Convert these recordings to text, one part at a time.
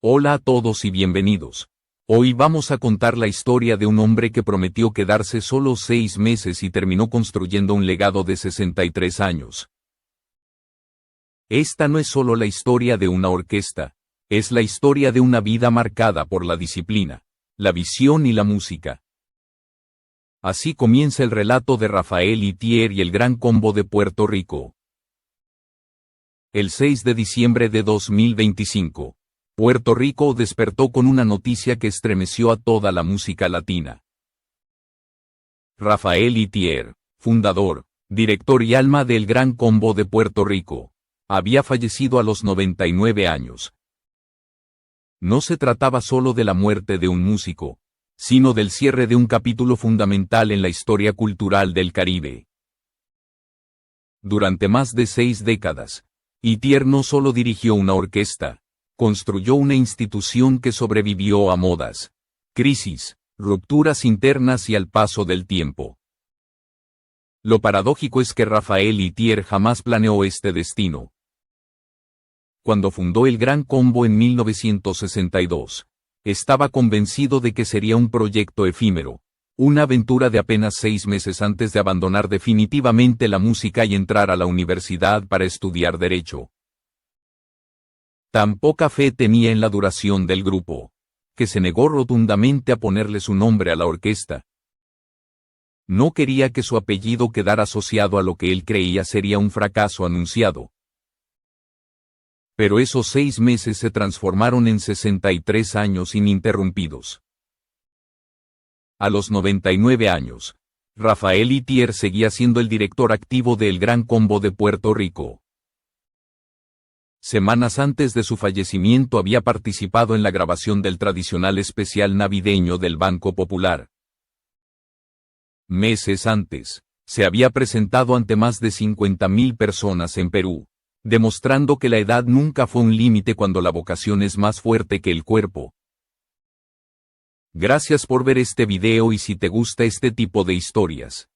Hola a todos y bienvenidos. Hoy vamos a contar la historia de un hombre que prometió quedarse solo 6 meses y terminó construyendo un legado de 63 años. Esta no es solo la historia de una orquesta, es la historia de una vida marcada por la disciplina, la visión y la música. Así comienza el relato de Rafael Itier y el Gran Combo de Puerto Rico. El 6 de diciembre de 2025. Puerto Rico despertó con una noticia que estremeció a toda la música latina. Rafael Itier, fundador, director y alma del Gran Combo de Puerto Rico, había fallecido a los 99 años. No se trataba solo de la muerte de un músico, sino del cierre de un capítulo fundamental en la historia cultural del Caribe. Durante más de 6 décadas, Itier no solo dirigió una orquesta, construyó una institución que sobrevivió a modas, crisis, rupturas internas y al paso del tiempo. Lo paradójico es que Rafael Itier jamás planeó este destino. Cuando fundó el Gran Combo en 1962, estaba convencido de que sería un proyecto efímero, una aventura de apenas 6 meses antes de abandonar definitivamente la música y entrar a la universidad para estudiar Derecho. Tan poca fe tenía en la duración del grupo, que se negó rotundamente a ponerle su nombre a la orquesta. No quería que su apellido quedara asociado a lo que él creía sería un fracaso anunciado. Pero esos 6 meses se transformaron en 63 años ininterrumpidos. A los 99 años, Rafael Itier seguía siendo el director activo del Gran Combo de Puerto Rico. Semanas antes de su fallecimiento había participado en la grabación del tradicional especial navideño del Banco Popular. Meses antes, se había presentado ante más de 50.000 personas en Perú, demostrando que la edad nunca fue un límite cuando la vocación es más fuerte que el cuerpo. Gracias por ver este video y si te gusta este tipo de historias,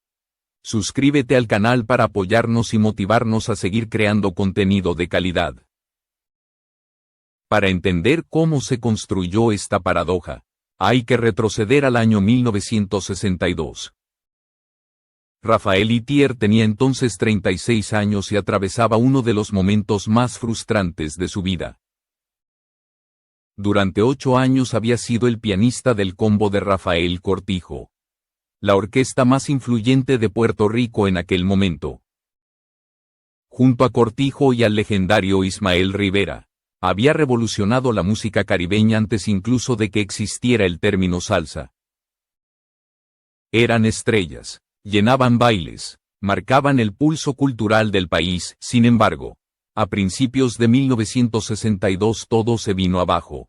suscríbete al canal para apoyarnos y motivarnos a seguir creando contenido de calidad. Para entender cómo se construyó esta paradoja, hay que retroceder al año 1962. Rafael Itier tenía entonces 36 años y atravesaba uno de los momentos más frustrantes de su vida. Durante 8 años había sido el pianista del combo de Rafael Cortijo, la orquesta más influyente de Puerto Rico en aquel momento. Junto a Cortijo y al legendario Ismael Rivera, había revolucionado la música caribeña antes incluso de que existiera el término salsa. Eran estrellas, llenaban bailes, marcaban el pulso cultural del país. Sin embargo, a principios de 1962 todo se vino abajo.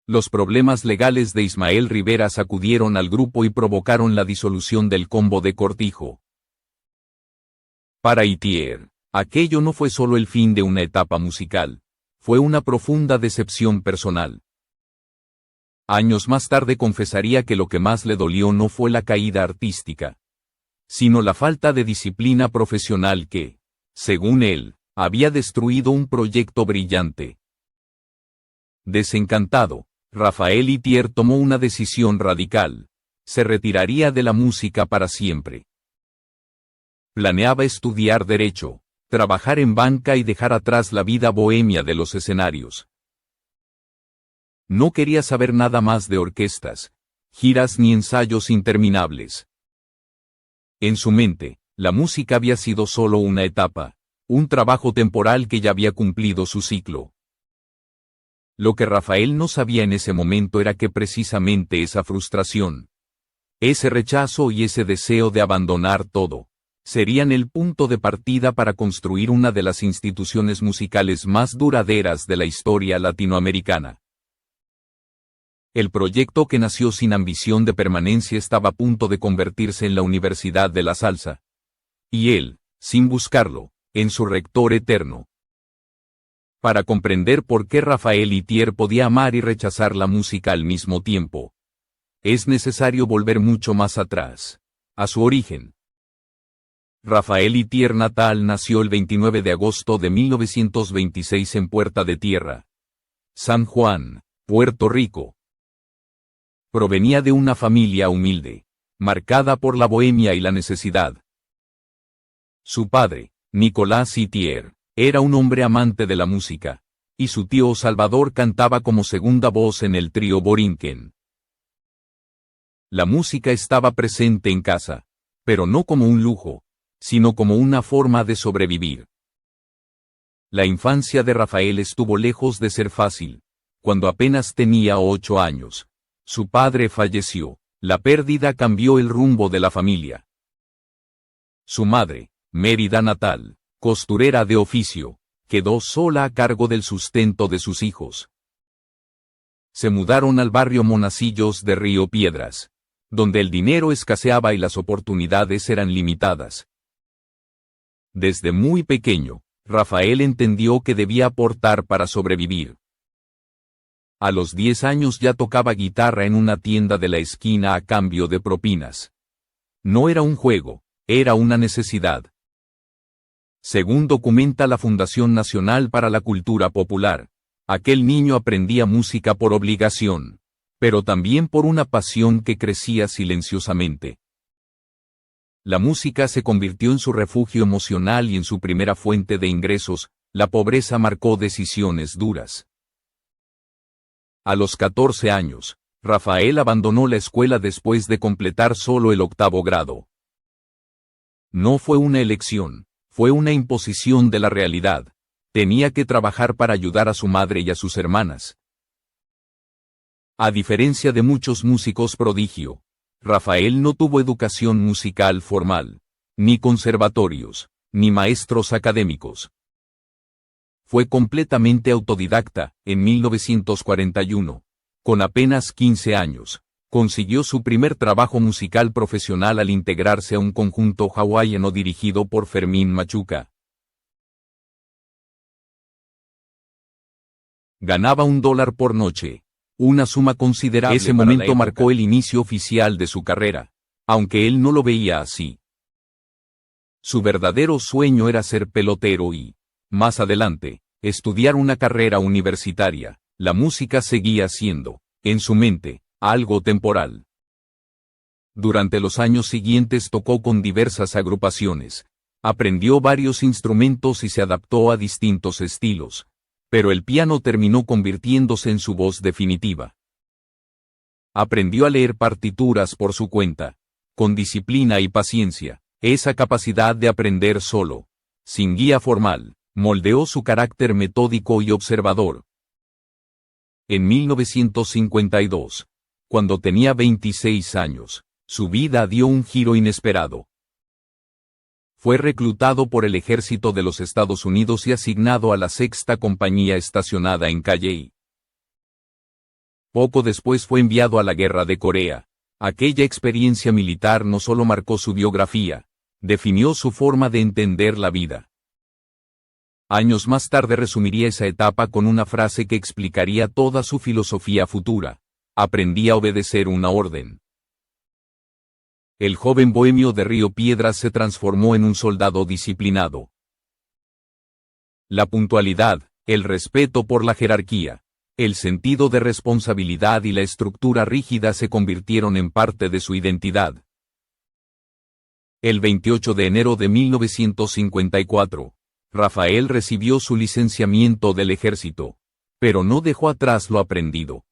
Los problemas legales de Ismael Rivera sacudieron al grupo y provocaron la disolución del combo de Cortijo. Para Itier, aquello no fue solo el fin de una etapa musical, fue una profunda decepción personal. Años más tarde confesaría que lo que más le dolió no fue la caída artística, sino la falta de disciplina profesional que, según él, había destruido un proyecto brillante. Desencantado, Rafael Itier tomó una decisión radical: se retiraría de la música para siempre. Planeaba estudiar Derecho, trabajar en banca y dejar atrás la vida bohemia de los escenarios. No quería saber nada más de orquestas, giras ni ensayos interminables. En su mente, la música había sido solo una etapa, un trabajo temporal que ya había cumplido su ciclo. Lo que Rafael no sabía en ese momento era que precisamente esa frustración, ese rechazo y ese deseo de abandonar todo, serían el punto de partida para construir una de las instituciones musicales más duraderas de la historia latinoamericana. El proyecto, que nació sin ambición de permanencia, estaba a punto de convertirse en la Universidad de la Salsa. Y él, sin buscarlo, en su rector eterno. Para comprender por qué Rafael Itier podía amar y rechazar la música al mismo tiempo, es necesario volver mucho más atrás, a su origen. Rafael Itier natal nació el 29 de agosto de 1926 en Puerta de Tierra, San Juan, Puerto Rico. Provenía de una familia humilde, marcada por la bohemia y la necesidad. Su padre, Nicolás Itier, era un hombre amante de la música, y su tío Salvador cantaba como segunda voz en el trío Borinquen. La música estaba presente en casa, pero no como un lujo, sino como una forma de sobrevivir. La infancia de Rafael estuvo lejos de ser fácil. Cuando apenas tenía 8 años, su padre falleció. La pérdida cambió el rumbo de la familia. Su madre, Mérida natal, costurera de oficio, quedó sola a cargo del sustento de sus hijos. Se mudaron al barrio Monacillos de Río Piedras, donde el dinero escaseaba y las oportunidades eran limitadas. Desde muy pequeño, Rafael entendió que debía aportar para sobrevivir. A los 10 años ya tocaba guitarra en una tienda de la esquina a cambio de propinas. No era un juego, era una necesidad. Según documenta la Fundación Nacional para la Cultura Popular, aquel niño aprendía música por obligación, pero también por una pasión que crecía silenciosamente. La música se convirtió en su refugio emocional y en su primera fuente de ingresos. La pobreza marcó decisiones duras. A los 14 años, Rafael abandonó la escuela después de completar solo el 8º grado. No fue una elección, fue una imposición de la realidad. Tenía que trabajar para ayudar a su madre y a sus hermanas. A diferencia de muchos músicos prodigio, Rafael no tuvo educación musical formal, ni conservatorios, ni maestros académicos. Fue completamente autodidacta. En 1941, con apenas 15 años, consiguió su primer trabajo musical profesional al integrarse a un conjunto hawaiano dirigido por Fermín Machuca. Ganaba $1 por noche, una suma considerable. Ese momento marcó el inicio oficial de su carrera, aunque él no lo veía así. Su verdadero sueño era ser pelotero y, más adelante, estudiar una carrera universitaria. La música seguía siendo, en su mente, algo temporal. Durante los años siguientes tocó con diversas agrupaciones, aprendió varios instrumentos y se adaptó a distintos estilos, pero el piano terminó convirtiéndose en su voz definitiva. Aprendió a leer partituras por su cuenta, con disciplina y paciencia. Esa capacidad de aprender solo, sin guía formal, moldeó su carácter metódico y observador. En 1952, cuando tenía 26 años, su vida dio un giro inesperado. Fue reclutado por el ejército de los Estados Unidos y asignado a la 6ª compañía estacionada en Calley. Poco después fue enviado a la Guerra de Corea. Aquella experiencia militar no solo marcó su biografía, definió su forma de entender la vida. Años más tarde resumiría esa etapa con una frase que explicaría toda su filosofía futura: aprendí a obedecer una orden. El joven bohemio de Río Piedras se transformó en un soldado disciplinado. La puntualidad, el respeto por la jerarquía, el sentido de responsabilidad y la estructura rígida se convirtieron en parte de su identidad. El 28 de enero de 1954, Rafael recibió su licenciamiento del ejército, pero no dejó atrás lo aprendido.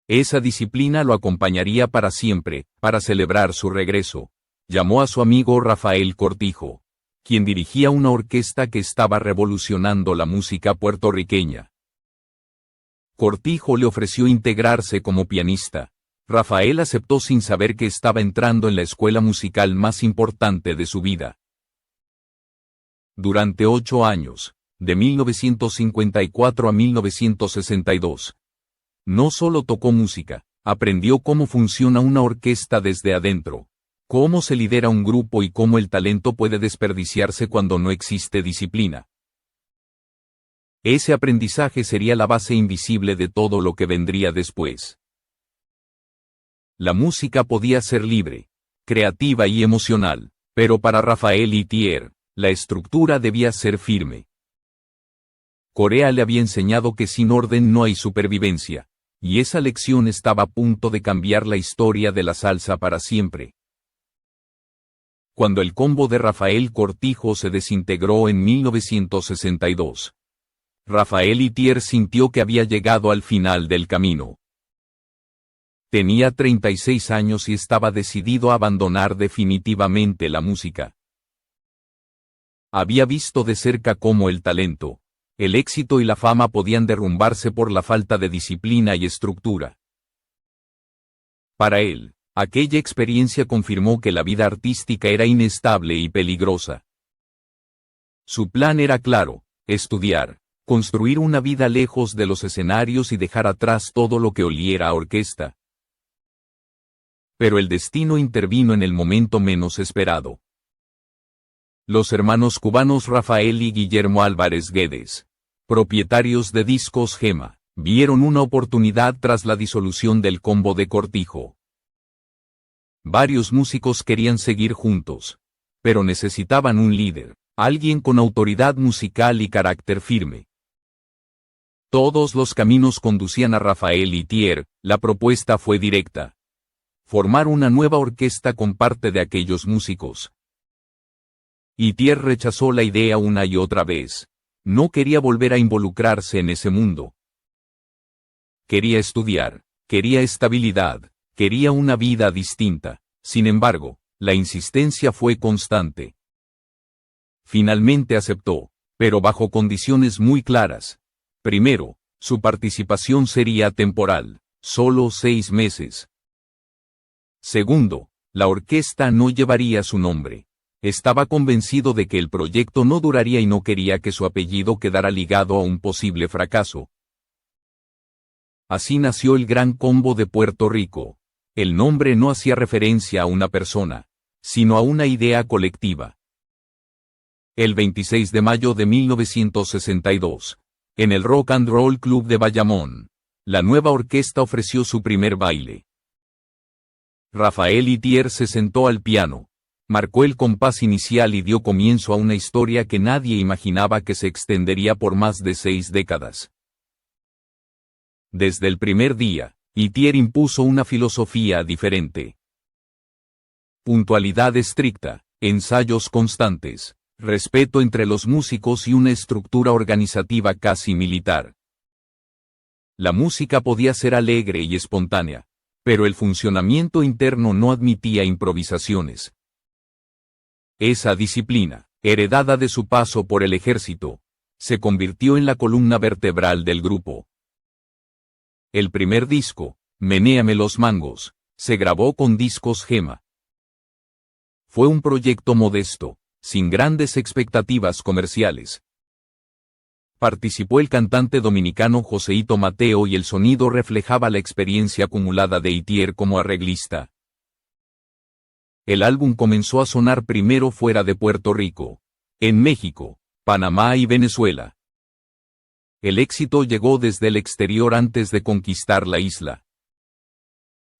Esa disciplina lo acompañaría para siempre. Para celebrar su regreso, llamó a su amigo Rafael Cortijo, quien dirigía una orquesta que estaba revolucionando la música puertorriqueña. Cortijo le ofreció integrarse como pianista. Rafael aceptó sin saber que estaba entrando en la escuela musical más importante de su vida. Durante 8 años, de 1954 a 1962, no solo tocó música, aprendió cómo funciona una orquesta desde adentro, cómo se lidera un grupo y cómo el talento puede desperdiciarse cuando no existe disciplina. Ese aprendizaje sería la base invisible de todo lo que vendría después. La música podía ser libre, creativa y emocional, pero para Rafael Itier, la estructura debía ser firme. Corea le había enseñado que sin orden no hay supervivencia, y esa lección estaba a punto de cambiar la historia de la salsa para siempre. Cuando el combo de Rafael Cortijo se desintegró en 1962, Rafael Itier sintió que había llegado al final del camino. Tenía 36 años y estaba decidido a abandonar definitivamente la música. Había visto de cerca cómo el talento, el éxito y la fama podían derrumbarse por la falta de disciplina y estructura. Para él, aquella experiencia confirmó que la vida artística era inestable y peligrosa. Su plan era claro: estudiar, construir una vida lejos de los escenarios y dejar atrás todo lo que oliera a orquesta. Pero el destino intervino en el momento menos esperado. Los hermanos cubanos Rafael y Guillermo Álvarez Guedes, propietarios de Discos Gema, vieron una oportunidad tras la disolución del combo de Cortijo. Varios músicos querían seguir juntos, pero necesitaban un líder, alguien con autoridad musical y carácter firme. Todos los caminos conducían a Rafael Itier. La propuesta fue directa: formar una nueva orquesta con parte de aquellos músicos. Itier rechazó la idea una y otra vez. No quería volver a involucrarse en ese mundo. Quería estudiar, quería estabilidad, quería una vida distinta. Sin embargo, la insistencia fue constante. Finalmente aceptó, pero bajo condiciones muy claras. Primero, su participación sería temporal, solo 6 meses. Segundo, la orquesta no llevaría su nombre. Estaba convencido de que el proyecto no duraría y no quería que su apellido quedara ligado a un posible fracaso. Así nació el Gran Combo de Puerto Rico. El nombre no hacía referencia a una persona, sino a una idea colectiva. El 26 de mayo de 1962, en el Rock and Roll Club de Bayamón, la nueva orquesta ofreció su primer baile. Rafael Itier se sentó al piano, marcó el compás inicial y dio comienzo a una historia que nadie imaginaba que se extendería por más de 6 décadas. Desde el primer día, Itier impuso una filosofía diferente. Puntualidad estricta, ensayos constantes, respeto entre los músicos y una estructura organizativa casi militar. La música podía ser alegre y espontánea, pero el funcionamiento interno no admitía improvisaciones. Esa disciplina, heredada de su paso por el ejército, se convirtió en la columna vertebral del grupo. El primer disco, Menéame los mangos, se grabó con Discos Gema. Fue un proyecto modesto, sin grandes expectativas comerciales. Participó el cantante dominicano Joseito Mateo y el sonido reflejaba la experiencia acumulada de Itier como arreglista. El álbum comenzó a sonar primero fuera de Puerto Rico, en México, Panamá y Venezuela. El éxito llegó desde el exterior antes de conquistar la isla.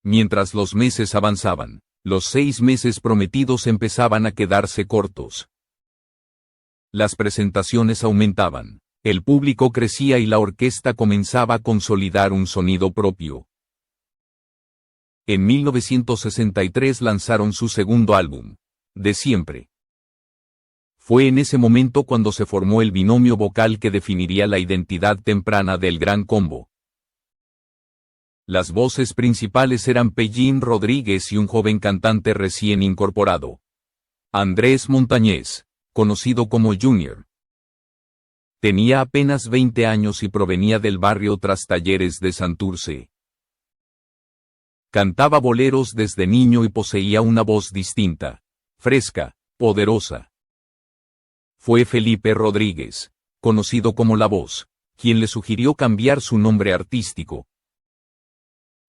Mientras los meses avanzaban, los 6 meses prometidos empezaban a quedarse cortos. Las presentaciones aumentaban, el público crecía y la orquesta comenzaba a consolidar un sonido propio. En 1963 lanzaron su segundo álbum, De Siempre. Fue en ese momento cuando se formó el binomio vocal que definiría la identidad temprana del Gran Combo. Las voces principales eran Pellín Rodríguez y un joven cantante recién incorporado, Andrés Montañez, conocido como Junior. Tenía apenas 20 años y provenía del barrio Trastalleres de Santurce. Cantaba boleros desde niño y poseía una voz distinta, fresca, poderosa. Fue Felipe Rodríguez, conocido como La Voz, quien le sugirió cambiar su nombre artístico.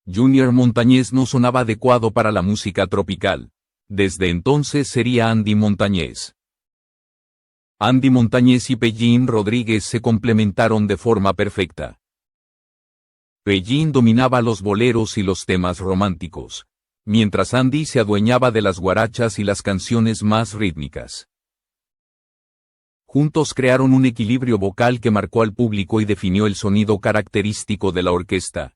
Junior Montañez no sonaba adecuado para la música tropical. Desde entonces sería Andy Montañez. Andy Montañez y Pellín Rodríguez se complementaron de forma perfecta. Pellín dominaba los boleros y los temas románticos, mientras Andy se adueñaba de las guarachas y las canciones más rítmicas. Juntos crearon un equilibrio vocal que marcó al público y definió el sonido característico de la orquesta.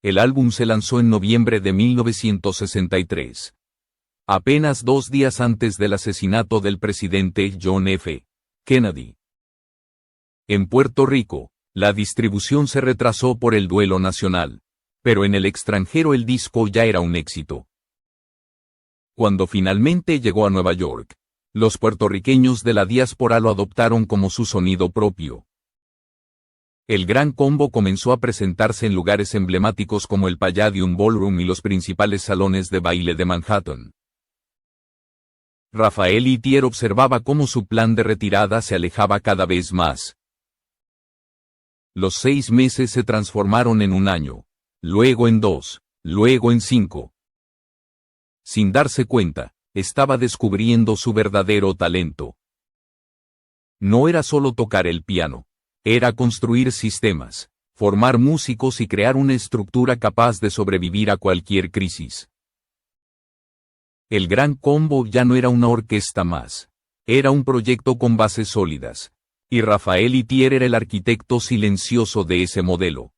El álbum se lanzó en noviembre de 1963. Apenas 2 días antes del asesinato del presidente John F. Kennedy. En Puerto Rico, la distribución se retrasó por el duelo nacional, pero en el extranjero el disco ya era un éxito. Cuando finalmente llegó a Nueva York, los puertorriqueños de la diáspora lo adoptaron como su sonido propio. El Gran Combo comenzó a presentarse en lugares emblemáticos como el Palladium Ballroom y los principales salones de baile de Manhattan. Rafael Itier observaba cómo su plan de retirada se alejaba cada vez más. Los 6 meses se transformaron en 1 año, luego en 2, luego en 5. Sin darse cuenta, estaba descubriendo su verdadero talento. No era solo tocar el piano, era construir sistemas, formar músicos y crear una estructura capaz de sobrevivir a cualquier crisis. El Gran Combo ya no era una orquesta más, era un proyecto con bases sólidas, y Rafael Itier era el arquitecto silencioso de ese modelo.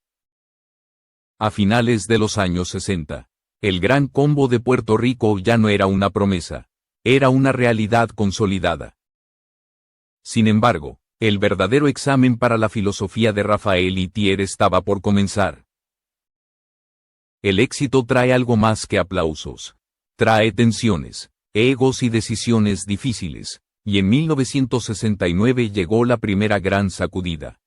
A finales de los años 60, el Gran Combo de Puerto Rico ya no era una promesa, era una realidad consolidada. Sin embargo, el verdadero examen para la filosofía de Rafael Itier estaba por comenzar. El éxito trae algo más que aplausos. Trae tensiones, egos y decisiones difíciles, y en 1969 llegó la primera gran sacudida.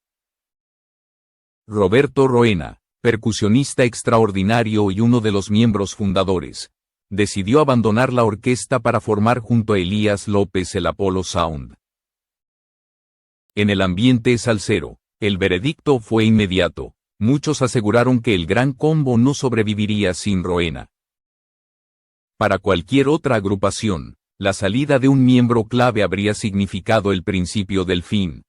Roberto Roena, percusionista extraordinario y uno de los miembros fundadores, decidió abandonar la orquesta para formar junto a Elías López el Apollo Sound. En el ambiente salsero, el veredicto fue inmediato. Muchos aseguraron que el Gran Combo no sobreviviría sin Roena. Para cualquier otra agrupación, la salida de un miembro clave habría significado el principio del fin.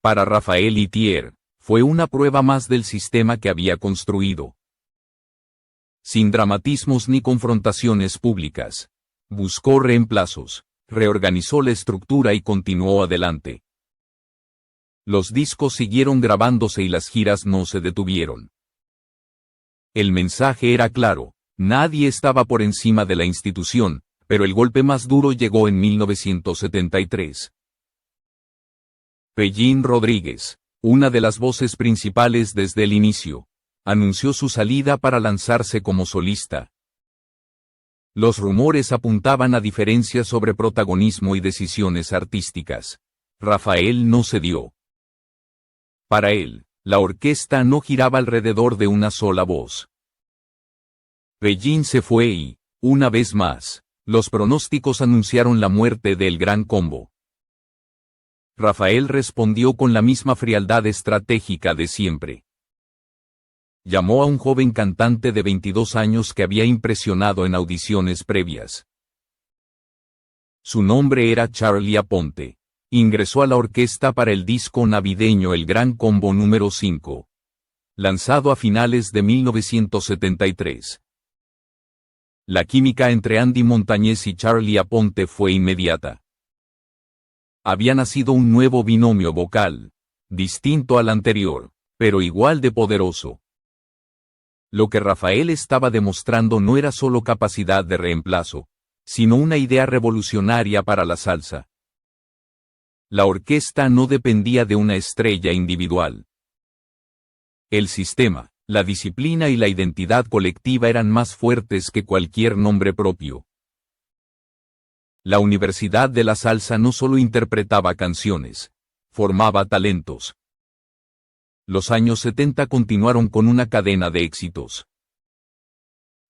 Para Rafael Itier, fue una prueba más del sistema que había construido. Sin dramatismos ni confrontaciones públicas, buscó reemplazos, reorganizó la estructura y continuó adelante. Los discos siguieron grabándose y las giras no se detuvieron. El mensaje era claro. Nadie estaba por encima de la institución, pero el golpe más duro llegó en 1973. Pellín Rodríguez, una de las voces principales desde el inicio, anunció su salida para lanzarse como solista. Los rumores apuntaban a diferencias sobre protagonismo y decisiones artísticas. Rafael no cedió. Para él, la orquesta no giraba alrededor de una sola voz. Pellín se fue y, una vez más, los pronósticos anunciaron la muerte del Gran Combo. Rafael respondió con la misma frialdad estratégica de siempre. Llamó a un joven cantante de 22 años que había impresionado en audiciones previas. Su nombre era Charlie Aponte. Ingresó a la orquesta para el disco navideño El Gran Combo número 5, lanzado a finales de 1973. La química entre Andy Montañez y Charlie Aponte fue inmediata. Había nacido un nuevo binomio vocal, distinto al anterior, pero igual de poderoso. Lo que Rafael estaba demostrando no era solo capacidad de reemplazo, sino una idea revolucionaria para la salsa. La orquesta no dependía de una estrella individual. El sistema, la disciplina y la identidad colectiva eran más fuertes que cualquier nombre propio. La Universidad de la Salsa no solo interpretaba canciones, formaba talentos. Los años 70 continuaron con una cadena de éxitos.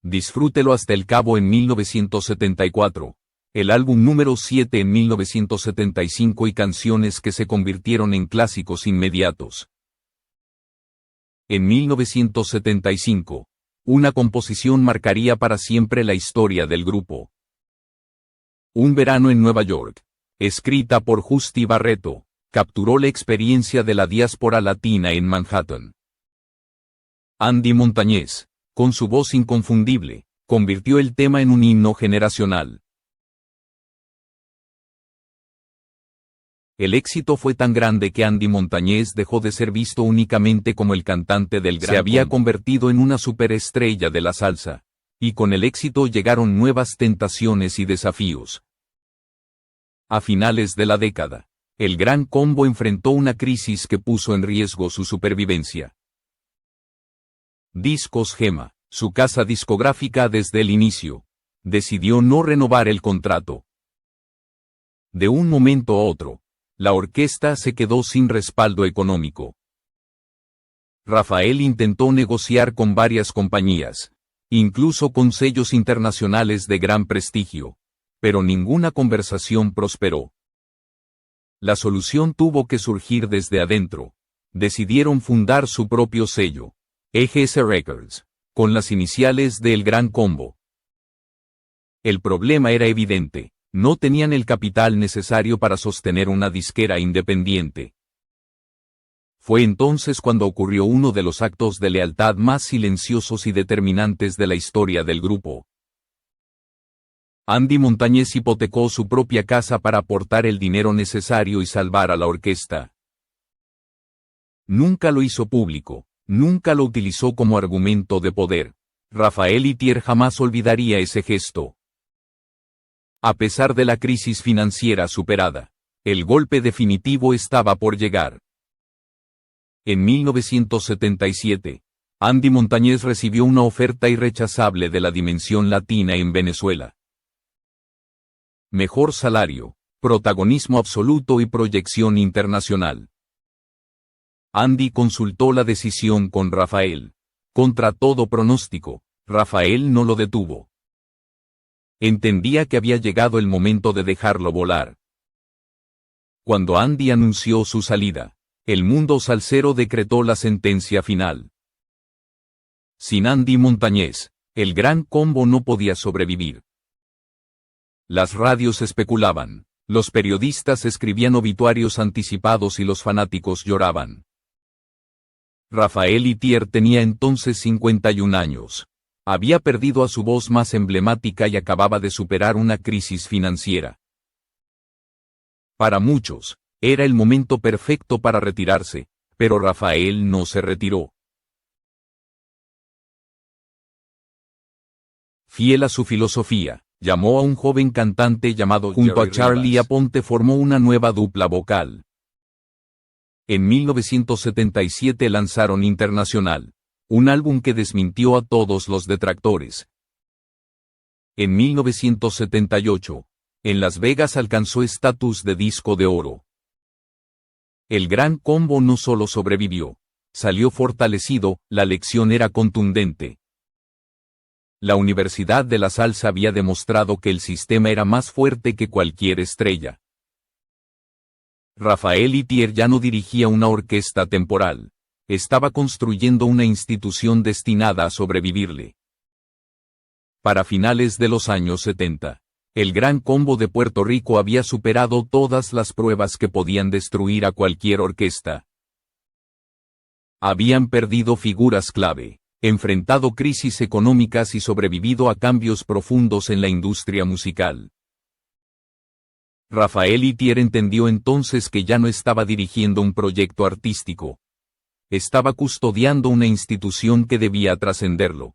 Disfrútelo hasta el cabo en 1974, el álbum número 7 en 1975 y canciones que se convirtieron en clásicos inmediatos. En 1975, una composición marcaría para siempre la historia del grupo. Un verano en Nueva York, escrita por Justy Barreto, capturó la experiencia de la diáspora latina en Manhattan. Andy Montañez, con su voz inconfundible, convirtió el tema en un himno generacional. El éxito fue tan grande que Andy Montañez dejó de ser visto únicamente como el cantante del Gran Combo. Se había convertido en una superestrella de la salsa. Y con el éxito llegaron nuevas tentaciones y desafíos. A finales de la década, el Gran Combo enfrentó una crisis que puso en riesgo su supervivencia. Discos Gema, su casa discográfica desde el inicio, decidió no renovar el contrato. De un momento a otro, la orquesta se quedó sin respaldo económico. Rafael intentó negociar con varias compañías, incluso con sellos internacionales de gran prestigio, pero ninguna conversación prosperó. La solución tuvo que surgir desde adentro. Decidieron fundar su propio sello, EGS Records, con las iniciales de El Gran Combo. El problema era evidente. No tenían el capital necesario para sostener una disquera independiente. Fue entonces cuando ocurrió uno de los actos de lealtad más silenciosos y determinantes de la historia del grupo. Andy Montañez hipotecó su propia casa para aportar el dinero necesario y salvar a la orquesta. Nunca lo hizo público, nunca lo utilizó como argumento de poder. Rafael Itier jamás olvidaría ese gesto. A pesar de la crisis financiera superada, el golpe definitivo estaba por llegar. En 1977, Andy Montañez recibió una oferta irrechazable de la Dimensión Latina en Venezuela. Mejor salario, protagonismo absoluto y proyección internacional. Andy consultó la decisión con Rafael. Contra todo pronóstico, Rafael no lo detuvo. Entendía que había llegado el momento de dejarlo volar. Cuando Andy anunció su salida, el mundo salsero decretó la sentencia final. Sin Andy Montañez, el Gran Combo no podía sobrevivir. Las radios especulaban, los periodistas escribían obituarios anticipados y los fanáticos lloraban. Rafael Itier tenía entonces 51 años. Había perdido a su voz más emblemática y acababa de superar una crisis financiera. Para muchos, era el momento perfecto para retirarse, pero Rafael no se retiró. Fiel a su filosofía, llamó a un joven cantante llamado junto a Charlie Aponte formó una nueva dupla vocal. En 1977 lanzaron Internacional, un álbum que desmintió a todos los detractores. En 1978, en Las Vegas alcanzó estatus de disco de oro. El Gran Combo no solo sobrevivió, salió fortalecido, la lección era contundente. La Universidad de la Salsa había demostrado que el sistema era más fuerte que cualquier estrella. Rafael Itier ya no dirigía una orquesta temporal. Estaba construyendo una institución destinada a sobrevivirle. Para finales de los años 70, el Gran Combo de Puerto Rico había superado todas las pruebas que podían destruir a cualquier orquesta. Habían perdido figuras clave, enfrentado crisis económicas y sobrevivido a cambios profundos en la industria musical. Rafael Itier entendió entonces que ya no estaba dirigiendo un proyecto artístico. Estaba custodiando una institución que debía trascenderlo.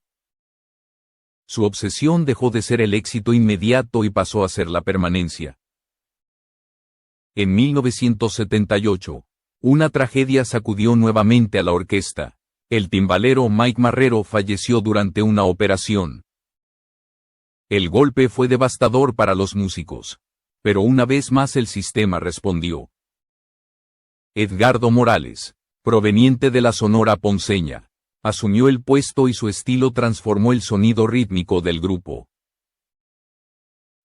Su obsesión dejó de ser el éxito inmediato y pasó a ser la permanencia. En 1978, una tragedia sacudió nuevamente a la orquesta. El timbalero Mike Marrero falleció durante una operación. El golpe fue devastador para los músicos, pero una vez más el sistema respondió. Edgardo Morales, proveniente de la Sonora Ponceña, asumió el puesto y su estilo transformó el sonido rítmico del grupo.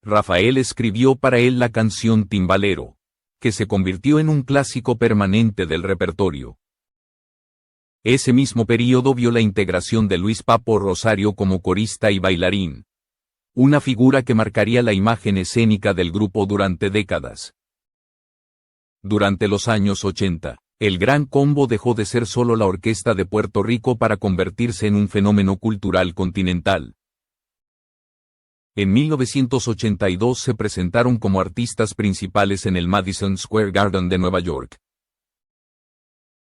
Rafael escribió para él la canción Timbalero, que se convirtió en un clásico permanente del repertorio. Ese mismo período vio la integración de Luis Papo Rosario como corista y bailarín. Una figura que marcaría la imagen escénica del grupo durante décadas. Durante los años 80, el Gran Combo dejó de ser solo la orquesta de Puerto Rico para convertirse en un fenómeno cultural continental. En 1982 se presentaron como artistas principales en el Madison Square Garden de Nueva York.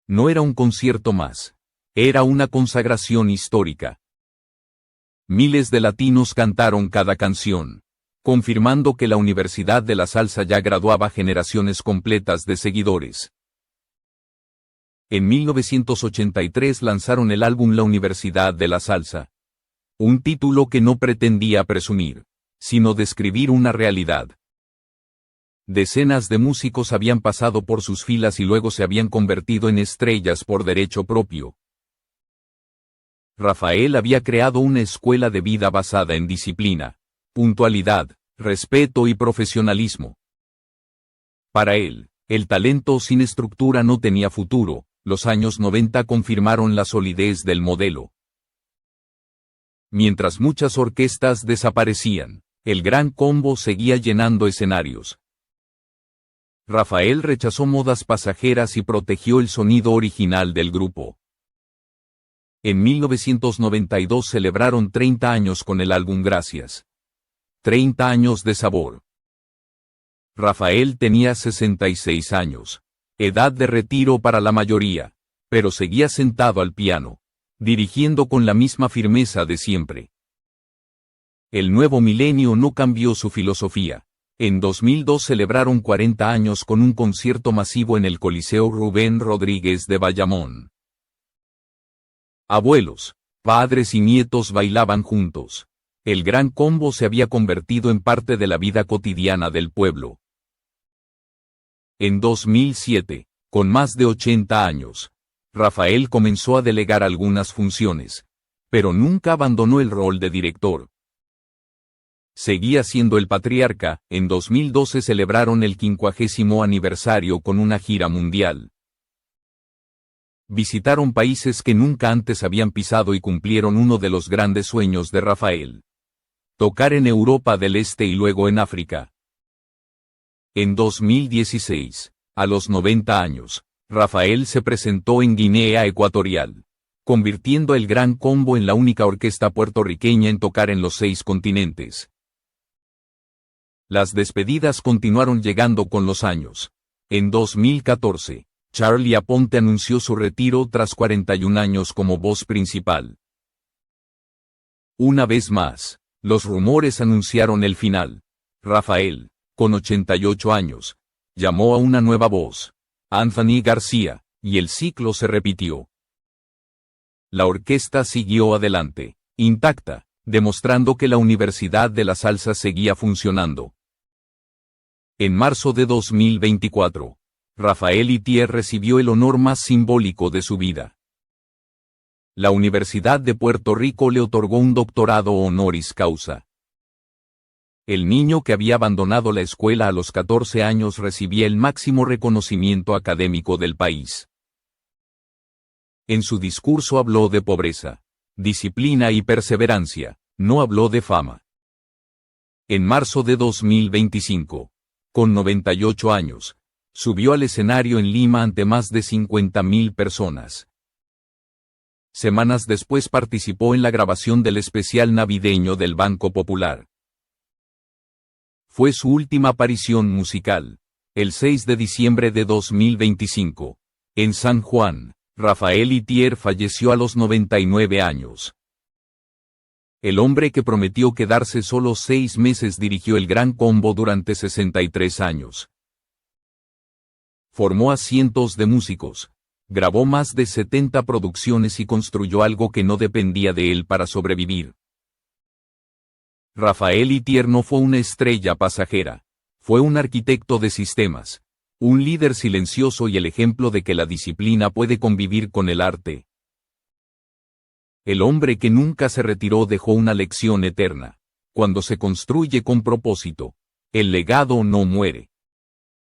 No era un concierto más. Era una consagración histórica. Miles de latinos cantaron cada canción, confirmando que la Universidad de la Salsa ya graduaba generaciones completas de seguidores. En 1983 lanzaron el álbum La Universidad de la Salsa. Un título que no pretendía presumir, sino describir una realidad. Decenas de músicos habían pasado por sus filas y luego se habían convertido en estrellas por derecho propio. Rafael había creado una escuela de vida basada en disciplina, puntualidad, respeto y profesionalismo. Para él, el talento sin estructura no tenía futuro. Los años 90 confirmaron la solidez del modelo. Mientras muchas orquestas desaparecían, el Gran Combo seguía llenando escenarios. Rafael rechazó modas pasajeras y protegió el sonido original del grupo. En 1992 celebraron 30 años con el álbum Gracias. 30 años de sabor. Rafael tenía 66 años. Edad de retiro para la mayoría, pero seguía sentado al piano, dirigiendo con la misma firmeza de siempre. El nuevo milenio no cambió su filosofía. En 2002 celebraron 40 años con un concierto masivo en el Coliseo Rubén Rodríguez de Bayamón. Abuelos, padres y nietos bailaban juntos. El Gran Combo se había convertido en parte de la vida cotidiana del pueblo. En 2007, con más de 80 años, Rafael comenzó a delegar algunas funciones, pero nunca abandonó el rol de director. Seguía siendo el patriarca. En 2012 celebraron el 50º aniversario con una gira mundial. Visitaron países que nunca antes habían pisado y cumplieron uno de los grandes sueños de Rafael: tocar en Europa del Este y luego en África. En 2016, a los 90 años, Rafael se presentó en Guinea Ecuatorial, convirtiendo el Gran Combo en la única orquesta puertorriqueña en tocar en los 6 continentes. Las despedidas continuaron llegando con los años. En 2014, Charlie Aponte anunció su retiro tras 41 años como voz principal. Una vez más, los rumores anunciaron el final. Rafael, con 88 años, llamó a una nueva voz, Anthony García, y el ciclo se repitió. La orquesta siguió adelante, intacta, demostrando que la Universidad de la Salsa seguía funcionando. En marzo de 2024, Rafael Itier recibió el honor más simbólico de su vida. La Universidad de Puerto Rico le otorgó un doctorado honoris causa. El niño que había abandonado la escuela a los 14 años recibía el máximo reconocimiento académico del país. En su discurso habló de pobreza, disciplina y perseverancia, no habló de fama. En marzo de 2025, con 98 años, subió al escenario en Lima ante más de 50.000 personas. Semanas después participó en la grabación del especial navideño del Banco Popular. Fue su última aparición musical. El 6 de diciembre de 2025, en San Juan, Rafael Itier falleció a los 99 años. El hombre que prometió quedarse solo 6 meses dirigió el Gran Combo durante 63 años. Formó a cientos de músicos, grabó más de 70 producciones y construyó algo que no dependía de él para sobrevivir. Rafael Itier no fue una estrella pasajera, fue un arquitecto de sistemas, un líder silencioso y el ejemplo de que la disciplina puede convivir con el arte. El hombre que nunca se retiró dejó una lección eterna. Cuando se construye con propósito, el legado no muere.